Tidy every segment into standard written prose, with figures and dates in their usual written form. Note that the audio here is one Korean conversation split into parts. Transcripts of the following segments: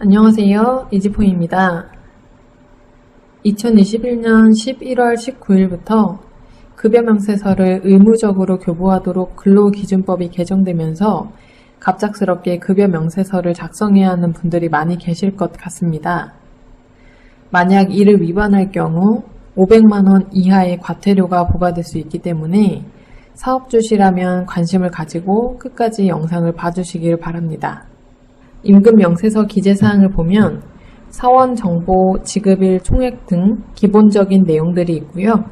안녕하세요. 이지포입니다. 2021년 11월 19일부터 급여명세서를 의무적으로 교부하도록 근로기준법이 개정되면서 갑작스럽게 급여명세서를 작성해야 하는 분들이 많이 계실 것 같습니다. 만약 이를 위반할 경우 500만원 이하의 과태료가 부과될 수 있기 때문에 사업주시라면 관심을 가지고 끝까지 영상을 봐주시길 바랍니다. 임금명세서 기재사항을 보면 사원 정보, 지급일 총액 등 기본적인 내용들이 있고요.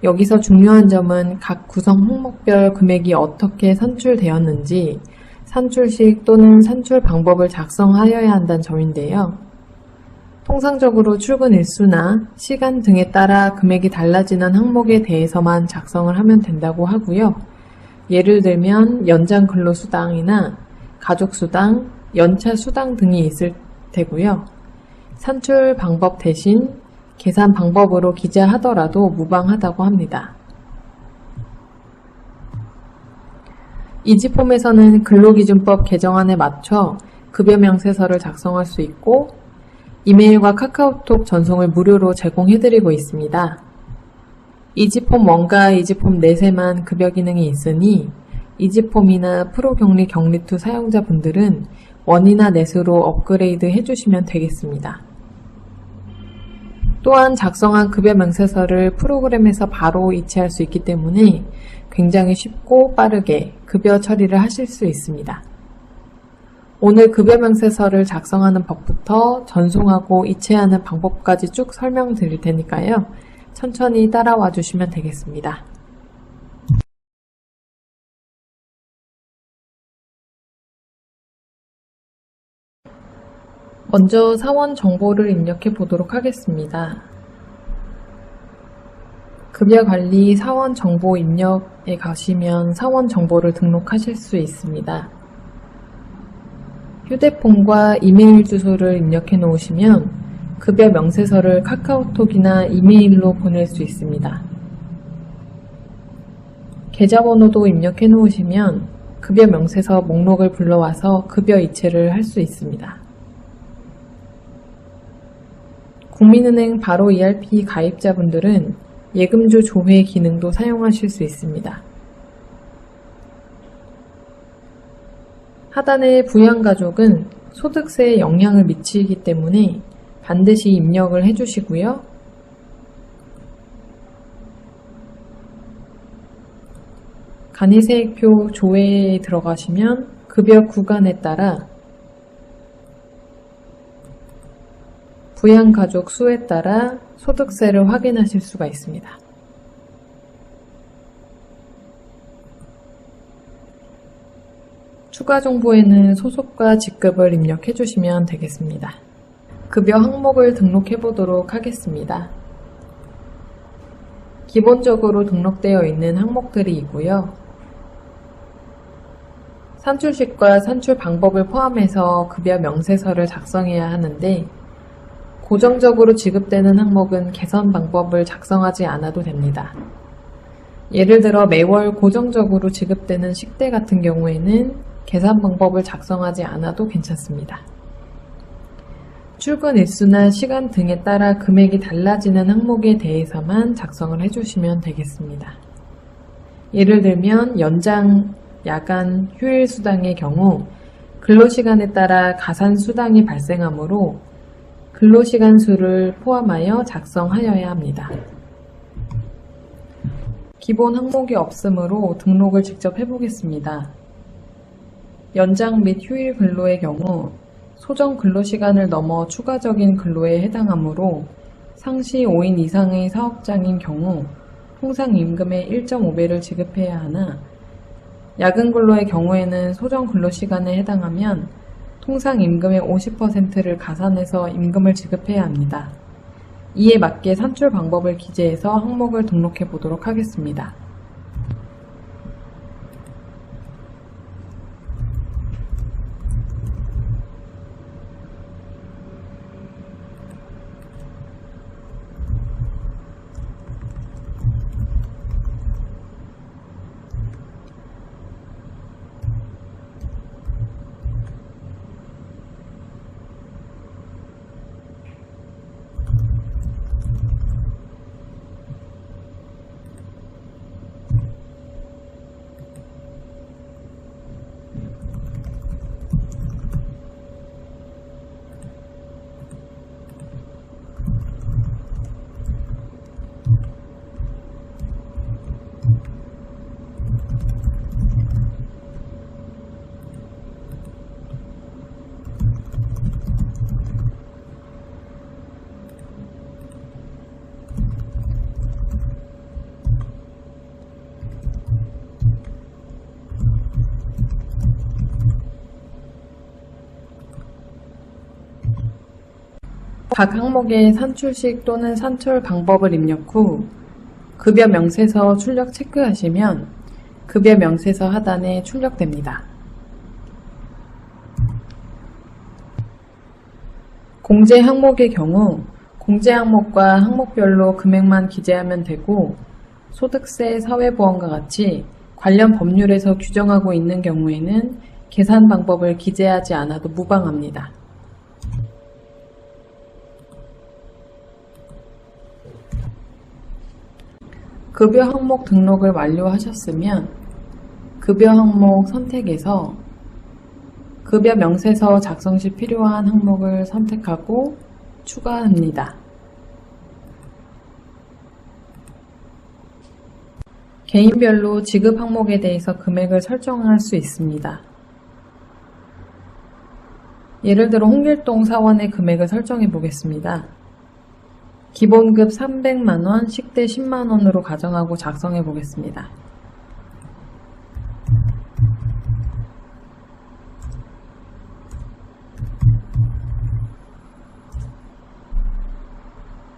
여기서 중요한 점은 각 구성 항목별 금액이 어떻게 산출되었는지 산출식 또는 산출 방법을 작성하여야 한다는 점인데요. 통상적으로 출근 일수나 시간 등에 따라 금액이 달라지는 항목에 대해서만 작성을 하면 된다고 하고요. 예를 들면 연장 근로수당이나 가족수당, 연차수당 등이 있을 테고요. 산출 방법 대신 계산 방법으로 기재하더라도 무방하다고 합니다. 이지폼에서는 근로기준법 개정안에 맞춰 급여명세서를 작성할 수 있고 이메일과 카카오톡 전송을 무료로 제공해드리고 있습니다. 이지폼 1과 이지폼 넷에만 급여 기능이 있으니 이지폼이나 프로격리 격리2 사용자분들은 1이나 넷으로 업그레이드 해주시면 되겠습니다. 또한 작성한 급여명세서를 프로그램에서 바로 이체할 수 있기 때문에 굉장히 쉽고 빠르게 급여 처리를 하실 수 있습니다. 오늘 급여명세서를 작성하는 법부터 전송하고 이체하는 방법까지 쭉 설명드릴 테니까요. 천천히 따라와 주시면 되겠습니다. 먼저 사원 정보를 입력해 보도록 하겠습니다. 급여관리 사원 정보 입력에 가시면 사원 정보를 등록하실 수 있습니다. 휴대폰과 이메일 주소를 입력해 놓으시면 급여 명세서를 카카오톡이나 이메일로 보낼 수 있습니다. 계좌번호도 입력해 놓으시면 급여 명세서 목록을 불러와서 급여 이체를 할 수 있습니다. 국민은행 바로 ERP 가입자분들은 예금주 조회 기능도 사용하실 수 있습니다. 하단의 부양가족은 소득세에 영향을 미치기 때문에 반드시 입력을 해주시고요. 간이세액표 조회에 들어가시면 급여 구간에 따라 부양가족 수에 따라 소득세를 확인하실 수가 있습니다. 추가 정보에는 소속과 직급을 입력해 주시면 되겠습니다. 급여 항목을 등록해 보도록 하겠습니다. 기본적으로 등록되어 있는 항목들이 있고요. 산출식과 산출 방법을 포함해서 급여 명세서를 작성해야 하는데 고정적으로 지급되는 항목은 개선 방법을 작성하지 않아도 됩니다. 예를 들어 매월 고정적으로 지급되는 식대 같은 경우에는 계산 방법을 작성하지 않아도 괜찮습니다. 출근 일수나 시간 등에 따라 금액이 달라지는 항목에 대해서만 작성을 해주시면 되겠습니다. 예를 들면 연장, 야간, 휴일 수당의 경우 근로시간에 따라 가산 수당이 발생하므로 근로시간 수를 포함하여 작성하여야 합니다. 기본 항목이 없으므로 등록을 직접 해보겠습니다. 연장 및 휴일 근로의 경우 소정 근로시간을 넘어 추가적인 근로에 해당하므로 상시 5인 이상의 사업장인 경우 통상 임금의 1.5배를 지급해야 하나 야근 근로의 경우에는 소정 근로시간에 해당하면 통상 임금의 50%를 가산해서 임금을 지급해야 합니다. 이에 맞게 산출 방법을 기재해서 항목을 등록해 보도록 하겠습니다. 각 항목의 산출식 또는 산출 방법을 입력 후 급여 명세서 출력 체크하시면 급여 명세서 하단에 출력됩니다. 공제 항목의 경우 공제 항목과 항목별로 금액만 기재하면 되고 소득세, 사회보험과 같이 관련 법률에서 규정하고 있는 경우에는 계산 방법을 기재하지 않아도 무방합니다. 급여 항목 등록을 완료하셨으면 급여 항목 선택에서 급여 명세서 작성 시 필요한 항목을 선택하고 추가합니다. 개인별로 지급 항목에 대해서 금액을 설정할 수 있습니다. 예를 들어 홍길동 사원의 금액을 설정해 보겠습니다. 기본급 300만원, 식대 10만원으로 가정하고 작성해 보겠습니다.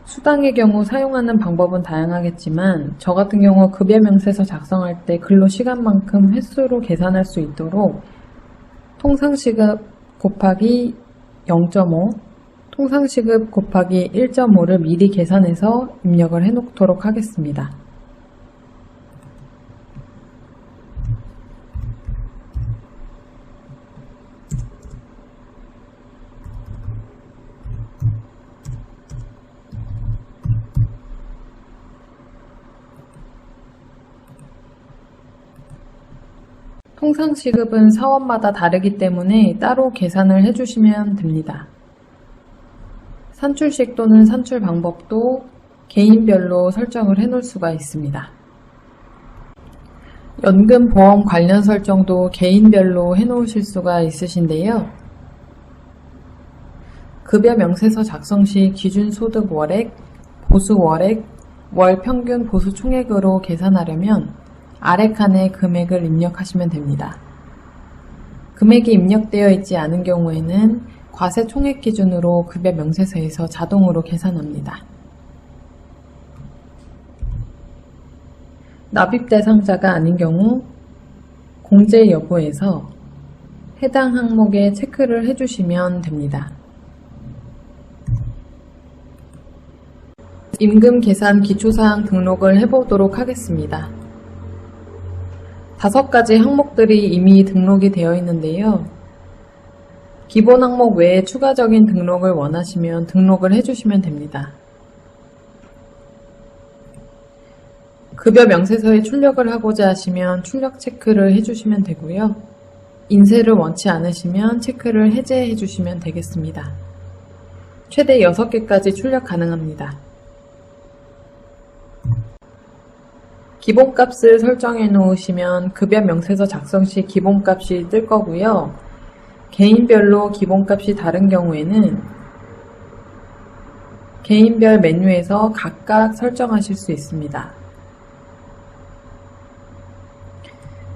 수당의 경우 사용하는 방법은 다양하겠지만 저 같은 경우 급여 명세서 작성할 때 근로시간만큼 횟수로 계산할 수 있도록 통상시급 곱하기 0.5, 통상시급 곱하기 1.5를 미리 계산해서 입력을 해놓도록 하겠습니다. 통상시급은 사원마다 다르기 때문에 따로 계산을 해주시면 됩니다. 산출식 또는 산출 방법도 개인별로 설정을 해놓을 수가 있습니다. 연금 보험 관련 설정도 개인별로 해놓으실 수가 있으신데요. 급여 명세서 작성 시 기준소득 월액, 보수 월액, 월 평균 보수 총액으로 계산하려면 아래 칸에 금액을 입력하시면 됩니다. 금액이 입력되어 있지 않은 경우에는 과세 총액 기준으로 급여 명세서에서 자동으로 계산합니다. 납입 대상자가 아닌 경우 공제 여부에서 해당 항목에 체크를 해주시면 됩니다. 임금 계산 기초사항 등록을 해보도록 하겠습니다. 5가지 항목들이 이미 등록이 되어 있는데요. 기본 항목 외에 추가적인 등록을 원하시면 등록을 해주시면 됩니다. 급여 명세서에 출력을 하고자 하시면 출력 체크를 해주시면 되고요. 인쇄를 원치 않으시면 체크를 해제해 주시면 되겠습니다. 최대 6개까지 출력 가능합니다. 기본값을 설정해 놓으시면 급여 명세서 작성 시 기본값이 뜰 거고요. 개인별로 기본값이 다른 경우에는 개인별 메뉴에서 각각 설정하실 수 있습니다.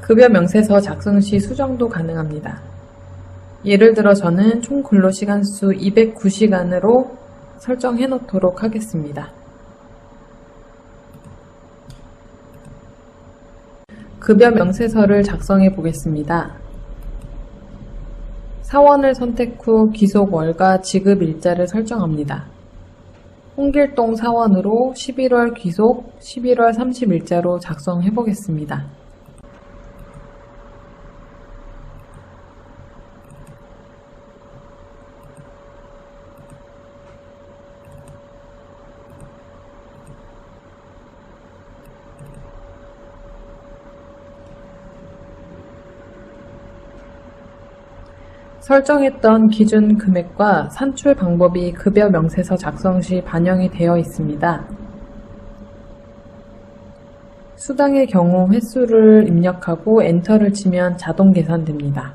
급여 명세서 작성 시 수정도 가능합니다. 예를 들어 저는 총 근로시간 수 209시간으로 설정해 놓도록 하겠습니다. 급여 명세서를 작성해 보겠습니다. 사원을 선택 후 귀속 월과 지급 일자를 설정합니다. 홍길동 사원으로 11월 귀속 11월 30일자로 작성해 보겠습니다. 설정했던 기준 금액과 산출 방법이 급여 명세서 작성 시 반영이 되어 있습니다. 수당의 경우 횟수를 입력하고 엔터를 치면 자동 계산됩니다.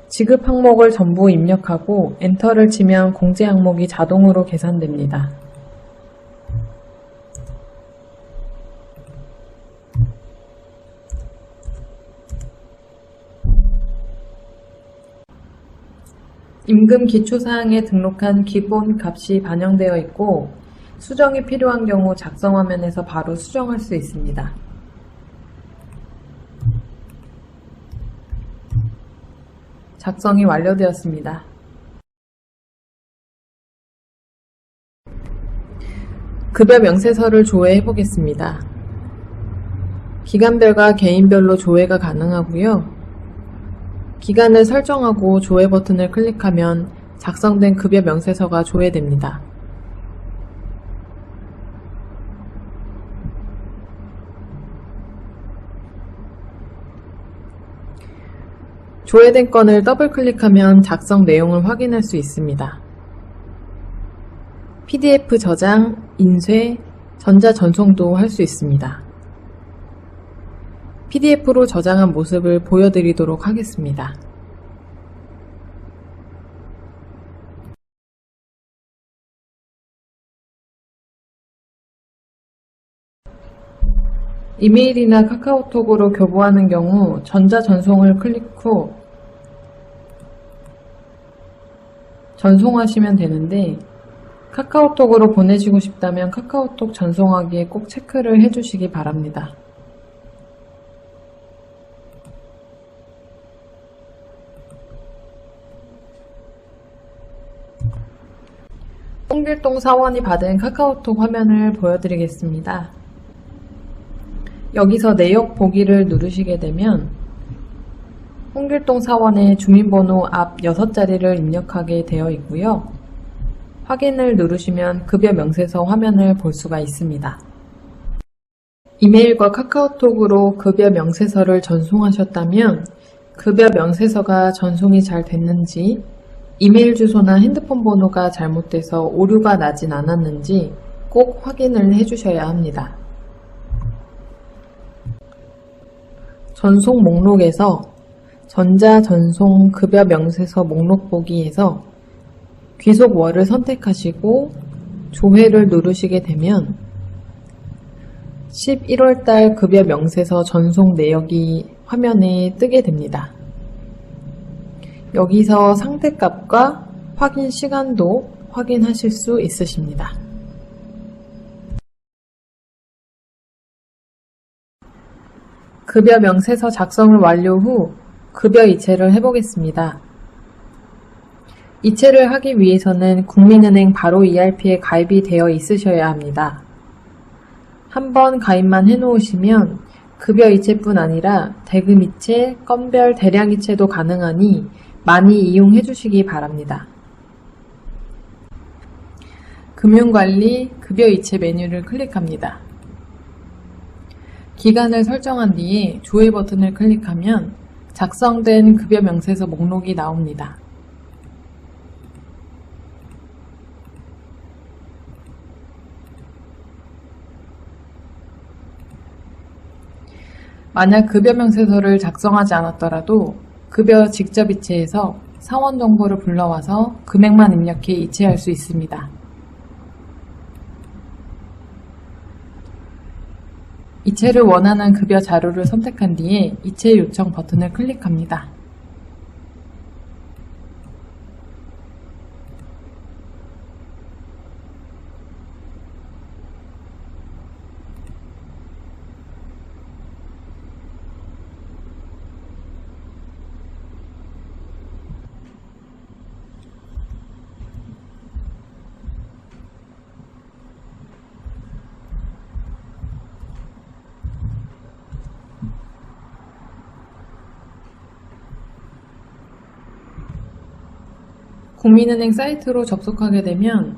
지급 항목을 전부 입력하고 엔터를 치면 공제 항목이 자동으로 계산됩니다. 임금 기초사항에 등록한 기본 값이 반영되어 있고 수정이 필요한 경우 작성 화면에서 바로 수정할 수 있습니다. 작성이 완료되었습니다. 급여 명세서를 조회해 보겠습니다. 기간별과 개인별로 조회가 가능하고요. 기간을 설정하고 조회 버튼을 클릭하면 작성된 급여 명세서가 조회됩니다. 조회된 건을 더블 클릭하면 작성 내용을 확인할 수 있습니다. PDF 저장, 인쇄, 전자 전송도 할 수 있습니다. PDF로 저장한 모습을 보여드리도록 하겠습니다. 이메일이나 카카오톡으로 교부하는 경우 전자 전송을 클릭 후 전송하시면 되는데 카카오톡으로 보내시고 싶다면 카카오톡 전송하기에 꼭 체크를 해주시기 바랍니다. 홍길동 사원이 받은 카카오톡 화면을 보여드리겠습니다. 여기서 내역 보기를 누르시게 되면 홍길동 사원의 주민번호 앞 6자리를 입력하게 되어 있고요. 확인을 누르시면 급여 명세서 화면을 볼 수가 있습니다. 이메일과 카카오톡으로 급여 명세서를 전송하셨다면 급여 명세서가 전송이 잘 됐는지, 이메일 주소나 핸드폰 번호가 잘못돼서 오류가 나진 않았는지 꼭 확인을 해주셔야 합니다. 전송 목록에서 전자전송 급여 명세서 목록 보기에서 귀속월을 선택하시고 조회를 누르시게 되면 11월달 급여 명세서 전송 내역이 화면에 뜨게 됩니다. 여기서 상태값과 확인 시간도 확인하실 수 있으십니다. 급여 명세서 작성을 완료 후 급여 이체를 해보겠습니다. 이체를 하기 위해서는 국민은행 바로 ERP에 가입이 되어 있으셔야 합니다. 한번 가입만 해놓으시면 급여 이체뿐 아니라 대금 이체, 건별, 대량 이체도 가능하니 많이 이용해 주시기 바랍니다. 금융관리, 급여 이체 메뉴를 클릭합니다. 기간을 설정한 뒤에 조회 버튼을 클릭하면 작성된 급여 명세서 목록이 나옵니다. 만약 급여 명세서를 작성하지 않았더라도 급여 직접 이체해서 사원 정보를 불러와서 금액만 입력해 이체할 수 있습니다. 이체를 원하는 급여 자료를 선택한 뒤에 이체 요청 버튼을 클릭합니다. 국민은행 사이트로 접속하게 되면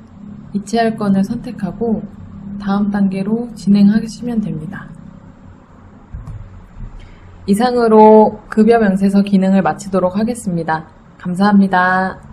이체할 건을 선택하고 다음 단계로 진행하시면 됩니다. 이상으로 급여 명세서 기능을 마치도록 하겠습니다. 감사합니다.